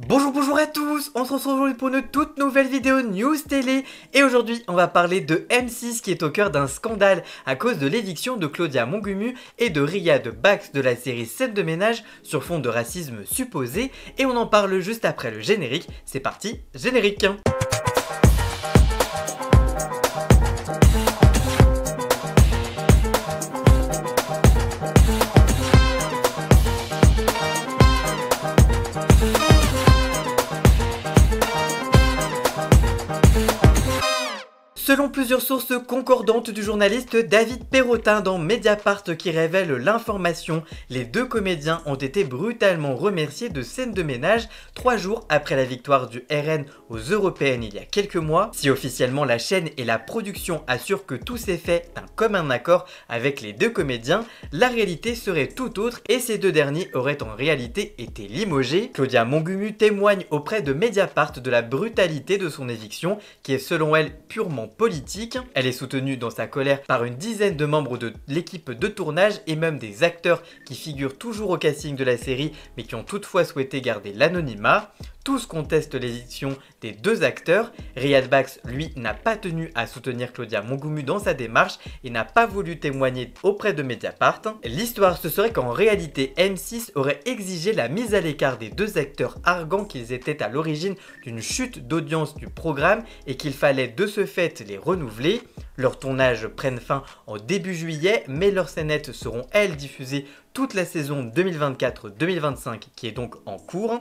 Bonjour à tous, on se retrouve aujourd'hui pour une toute nouvelle vidéo news télé et aujourd'hui on va parler de M6 qui est au cœur d'un scandale à cause de l'éviction de Claudia Mongumu et de Riyad Bax de la série Scène de ménage sur fond de racisme supposé et on en parle juste après le générique. C'est parti, générique. Selon plusieurs sources concordantes du journaliste David Perrotin dans Mediapart qui révèle l'information, les deux comédiens ont été brutalement remerciés de Scène de ménage 3 jours après la victoire du RN aux Européennes il y a quelques mois. Si officiellement la chaîne et la production assurent que tout s'est fait d'un commun accord avec les deux comédiens, la réalité serait tout autre et ces deux derniers auraient en réalité été limogés. Claudia Mongumu témoigne auprès de Mediapart de la brutalité de son éviction qui est selon elle purement politique. Elle est soutenue dans sa colère par une dizaine de membres de l'équipe de tournage et même des acteurs qui figurent toujours au casting de la série mais qui ont toutefois souhaité garder l'anonymat. Tous contestent l'éviction des deux acteurs. Riyad Bax, lui, n'a pas tenu à soutenir Claudia Mongumu dans sa démarche et n'a pas voulu témoigner auprès de Mediapart. L'histoire, ce serait qu'en réalité, M6 aurait exigé la mise à l'écart des deux acteurs, arguant qu'ils étaient à l'origine d'une chute d'audience du programme et qu'il fallait de ce fait les renouveler. Leurs tournages prennent fin en début juillet, mais leurs scénettes seront elles diffusées toute la saison 2024-2025 qui est donc en cours.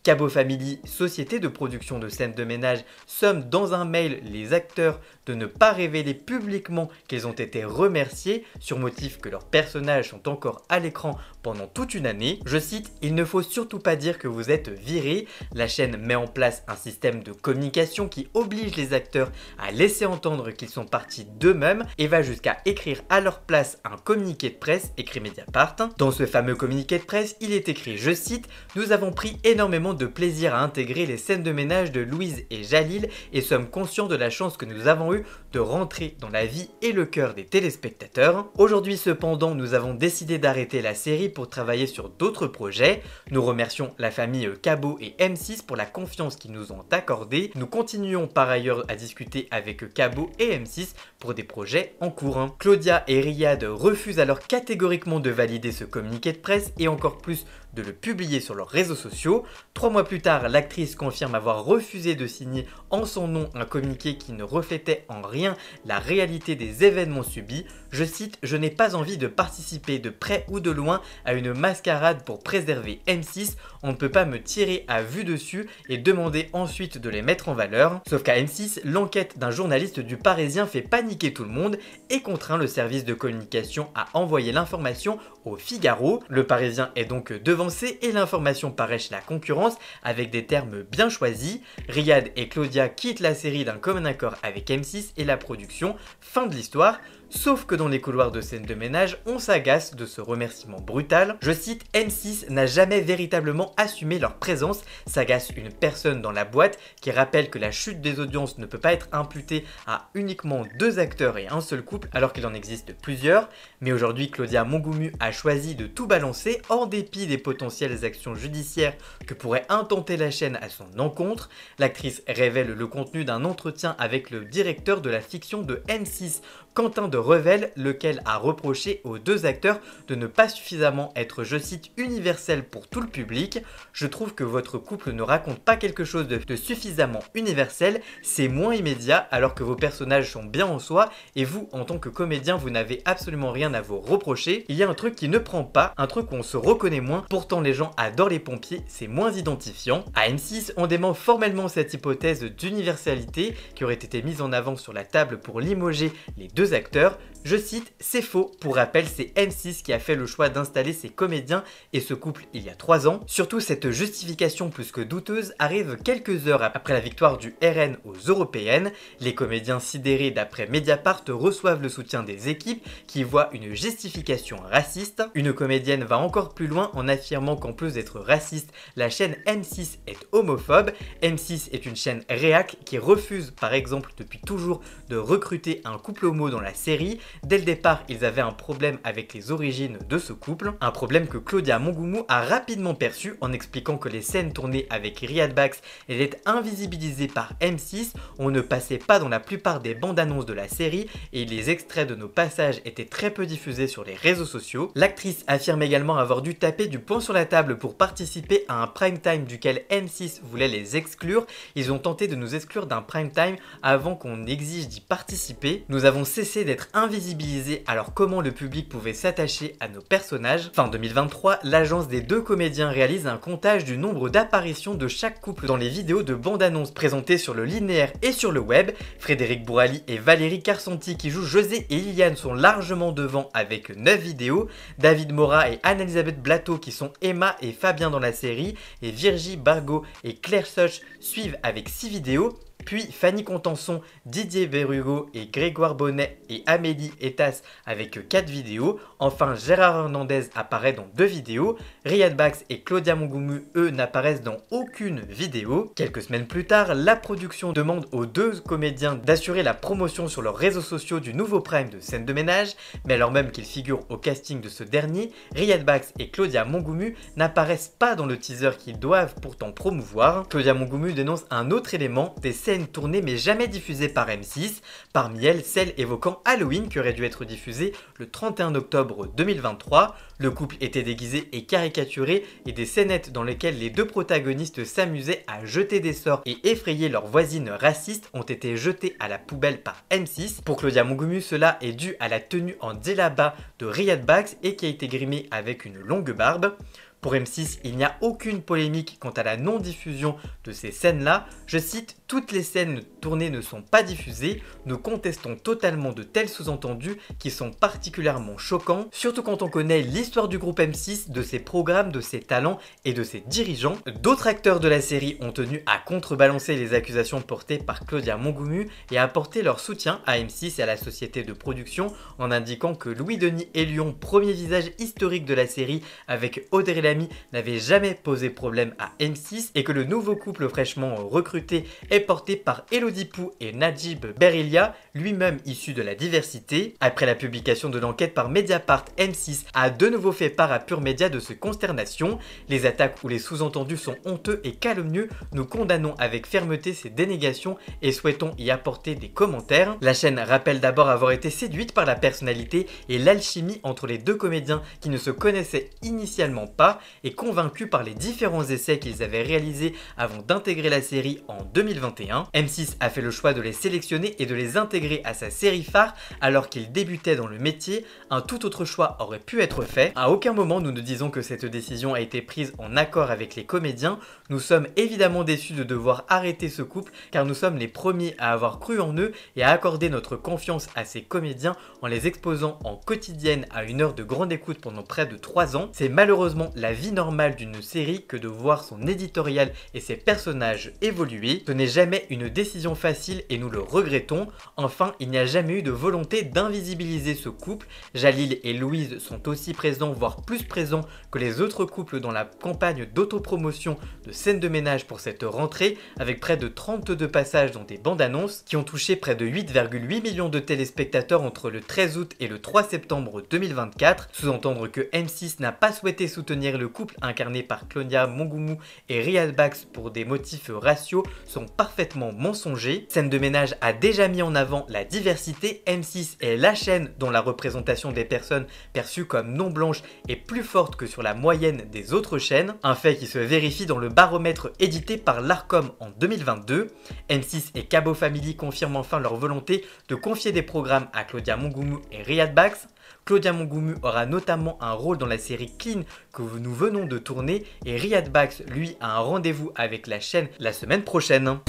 Cabo Family, société de production de scènes de ménage, somme dans un mail les acteurs de ne pas révéler publiquement qu'ils ont été remerciés sur motif que leurs personnages sont encore à l'écran pendant toute une année. Je cite, « Il ne faut surtout pas dire que vous êtes virés. La chaîne met en place un système de communication qui oblige les acteurs à laisser entendre qu'ils sont partis d'eux-mêmes et va jusqu'à écrire à leur place un communiqué de presse, écrit Mediapart. Dans ce fameux communiqué de presse, il est écrit, je cite, « Nous avons pris énormément de plaisir à intégrer les scènes de ménage de Louise et Jalil et sommes conscients de la chance que nous avons eue de rentrer dans la vie et le cœur des téléspectateurs. Aujourd'hui cependant, nous avons décidé d'arrêter la série pour travailler sur d'autres projets. Nous remercions la famille Cabo et M6 pour la confiance qu'ils nous ont accordée. Nous continuons par ailleurs à discuter avec Cabo et M6 pour des projets en cours. » Claudia et Riyad refusent alors catégoriquement de valider ce communiqué de presse et encore plus de le publier sur leurs réseaux sociaux. 3 mois plus tard, l'actrice confirme avoir refusé de signer en son nom un communiqué qui ne reflétait en rien la réalité des événements subis. Je cite, « Je n'ai pas envie de participer de près ou de loin à une mascarade pour préserver M6. On ne peut pas me tirer à vue dessus et demander ensuite de les mettre en valeur. » Sauf qu'à M6, l'enquête d'un journaliste du Parisien fait paniquer tout le monde et contraint le service de communication à envoyer l'information au Figaro. Le Parisien est donc devancé et l'information paraît chez la concurrence avec des termes bien choisis. Riyad et Claudia quittent la série d'un commun accord avec M6 et la production. Fin de l'histoire. Sauf que dans les couloirs de Scène de ménage, on s'agace de ce remerciement brutal. Je cite, « M6 n'a jamais véritablement assumé leur présence, s'agace une personne dans la boîte qui rappelle que la chute des audiences ne peut pas être imputée à uniquement 2 acteurs et un seul couple alors qu'il en existe plusieurs. Mais aujourd'hui, Claudia Mongumu a choisi de tout balancer en dépit des potentielles actions judiciaires que pourrait intenter la chaîne à son encontre. » L'actrice révèle le contenu d'un entretien avec le directeur de la fiction de M6, Quentin de Revel, lequel a reproché aux 2 acteurs de ne pas suffisamment être, je cite, universel pour tout le public. Je trouve que votre couple ne raconte pas quelque chose de suffisamment universel, c'est moins immédiat alors que vos personnages sont bien en soi et vous, en tant que comédien, vous n'avez absolument rien à vous reprocher. Il y a un truc qui ne prend pas, un truc où on se reconnaît moins, pourtant les gens adorent les pompiers, c'est moins identifiant. À M6, on dément formellement cette hypothèse d'universalité qui aurait été mise en avant sur la table pour limoger les 2 acteurs. Je cite, « C'est faux. Pour rappel, c'est M6 qui a fait le choix d'installer ses comédiens et ce couple il y a 3 ans. Surtout, cette justification plus que douteuse arrive quelques heures après la victoire du RN aux Européennes. Les comédiens sidérés d'après Mediapart reçoivent le soutien des équipes qui voient une justification raciste. Une comédienne va encore plus loin en affirmant qu'en plus d'être raciste, la chaîne M6 est homophobe. M6 est une chaîne réac qui refuse par exemple depuis toujours de recruter un couple homo dans la série. Dès le départ, ils avaient un problème avec les origines de ce couple, un problème que Claudia Mongoumou a rapidement perçu en expliquant que les scènes tournées avec Riyad Bax étaient invisibilisées par M6, on ne passait pas dans la plupart des bandes annonces de la série et les extraits de nos passages étaient très peu diffusés sur les réseaux sociaux. L'actrice affirme également avoir dû taper du poing sur la table pour participer à un prime time duquel M6 voulait les exclure. Ils ont tenté de nous exclure d'un prime time avant qu'on exige d'y participer. Nous avons cessé d'être invisibilisés, alors comment le public pouvait s'attacher à nos personnages? Fin 2023, l'agence des deux comédiens réalise un comptage du nombre d'apparitions de chaque couple dans les vidéos de bande-annonce présentées sur le linéaire et sur le web. Frédéric Bourali et Valérie Carsanti qui jouent José et Liliane sont largement devant avec 9 vidéos. David Mora et Anne-Elisabeth Blateau qui sont Emma et Fabien dans la série et Virgie Bargot et Claire Soch suivent avec 6 vidéos. Puis Fanny Contenson, Didier Verrugo et Grégoire Bonnet et Amélie Etas avec 4 vidéos. Enfin, Gérard Hernandez apparaît dans 2 vidéos. Riyad Bax et Claudia Mongoumou, eux, n'apparaissent dans aucune vidéo. Quelques semaines plus tard, la production demande aux 2 comédiens d'assurer la promotion sur leurs réseaux sociaux du nouveau prime de Scène de ménage, mais alors même qu'ils figurent au casting de ce dernier, Riyad Bax et Claudia Mongoumou n'apparaissent pas dans le teaser qu'ils doivent pourtant promouvoir. Claudia Mongoumou dénonce un autre élément, des scènes tournées mais jamais diffusées par M6, parmi elles celle évoquant Halloween qui aurait dû être diffusée le 31 octobre 2023. Le couple était déguisé et caricaturé et des scénettes dans lesquelles les 2 protagonistes s'amusaient à jeter des sorts et effrayer leurs voisines racistes ont été jetées à la poubelle par M6. Pour Claudia Mongoumou, cela est dû à la tenue en djellaba de Riyad Bax et qui a été grimée avec une longue barbe. Pour M6, il n'y a aucune polémique quant à la non-diffusion de ces scènes-là. Je cite, « Toutes les scènes tournées ne sont pas diffusées. Nous contestons totalement de tels sous-entendus qui sont particulièrement choquants, surtout quand on connaît l'histoire du groupe M6, de ses programmes, de ses talents et de ses dirigeants. » D'autres acteurs de la série ont tenu à contrebalancer les accusations portées par Claudia Mongoumou et à apporter leur soutien à M6 et à la société de production en indiquant que Louis-Denis Hélion, premier visage historique de la série avec Audrey Lamy, n'avait jamais posé problème à M6 et que le nouveau couple fraîchement recruté est porté par Elodie Pou et Najib Berilia, lui-même issu de la diversité. Après la publication de l'enquête par Mediapart, M6 a de nouveau fait part à Pure Média de ses consternations. Les attaques ou les sous-entendus sont honteux et calomnieux. Nous condamnons avec fermeté ces dénégations et souhaitons y apporter des commentaires. La chaîne rappelle d'abord avoir été séduite par la personnalité et l'alchimie entre les 2 comédiens qui ne se connaissaient initialement pas et convaincus par les différents essais qu'ils avaient réalisés avant d'intégrer la série en 2021. M6 a fait le choix de les sélectionner et de les intégrer à sa série phare alors qu'ils débutaient dans le métier. Un tout autre choix aurait pu être fait. À aucun moment nous ne disons que cette décision a été prise en accord avec les comédiens. Nous sommes évidemment déçus de devoir arrêter ce couple car nous sommes les premiers à avoir cru en eux et à accorder notre confiance à ces comédiens en les exposant en quotidienne à une heure de grande écoute pendant près de 3 ans. C'est malheureusement la vie normale d'une série que de voir son éditorial et ses personnages évoluer. Ce n'est jamais une décision facile et nous le regrettons. Enfin, il n'y a jamais eu de volonté d'invisibiliser ce couple. Jalil et Louise sont aussi présents, voire plus présents que les autres couples dans la campagne d'autopromotion de Scène de ménage pour cette rentrée, avec près de 32 passages dans des bandes annonces qui ont touché près de 8,8 millions de téléspectateurs entre le 13 août et le 3 septembre 2024. Sous-entendre que M6 n'a pas souhaité soutenir le couple incarné par Claudia Mongoumou et Riyad Bax pour des motifs raciaux sont parfaitement mensongers. Scène de ménage a déjà mis en avant la diversité. M6 est la chaîne dont la représentation des personnes perçues comme non blanches est plus forte que sur la moyenne des autres chaînes, un fait qui se vérifie dans le baromètre édité par l'Arcom en 2022. M6 et Cabo Family confirment enfin leur volonté de confier des programmes à Claudia Mongoumou et Riyad Bax. Claudia Mongoumou aura notamment un rôle dans la série Clean que nous venons de tourner et Riyad Bax, lui, a un rendez-vous avec la chaîne la semaine prochaine.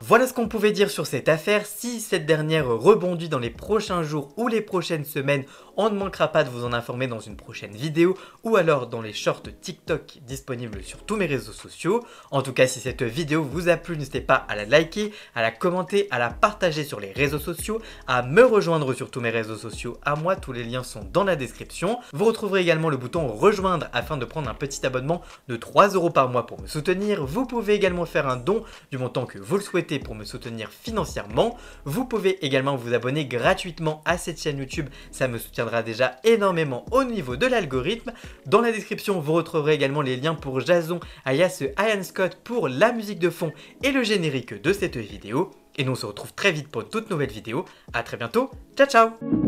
Voilà ce qu'on pouvait dire sur cette affaire. Si cette dernière rebondit dans les prochains jours ou les prochaines semaines, on ne manquera pas de vous en informer dans une prochaine vidéo ou alors dans les shorts TikTok disponibles sur tous mes réseaux sociaux. En tout cas, si cette vidéo vous a plu, n'hésitez pas à la liker, à la commenter, à la partager sur les réseaux sociaux, à me rejoindre sur tous mes réseaux sociaux à moi, tous les liens sont dans la description. Vous retrouverez également le bouton rejoindre afin de prendre un petit abonnement de 3 € par mois pour me soutenir. Vous pouvez également faire un don du montant que vous le souhaitez côté pour me soutenir financièrement. Vous pouvez également vous abonner gratuitement à cette chaîne YouTube, ça me soutiendra déjà énormément au niveau de l'algorithme. Dans la description, vous retrouverez également les liens pour Jason alias Ian Scott pour la musique de fond et le générique de cette vidéo. Et nous on se retrouve très vite pour une toute nouvelle vidéo. A très bientôt, ciao ciao.